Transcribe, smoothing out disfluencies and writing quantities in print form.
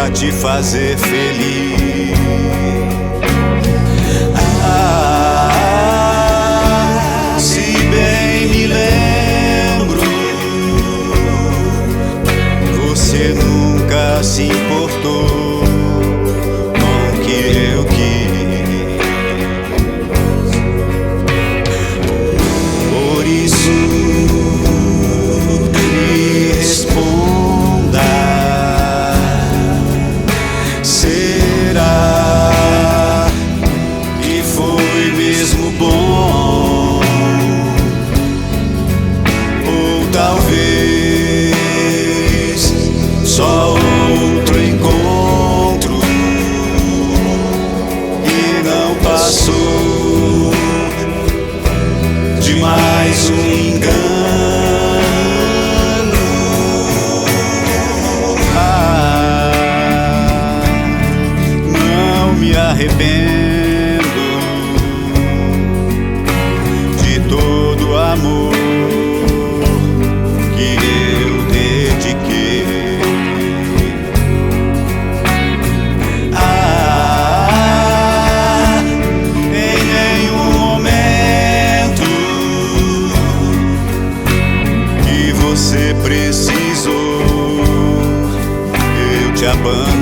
pra te fazer feliz. Se bem me lembro, você nunca se importou com o que eu quis. Por isso me responda: será que foi mesmo bom? Ou talvez só outro encontro e não passou de mais um engano? Não me arrependo de todo o amor que eu dediquei. Em nenhum momento que você precisou, eu te abandonei.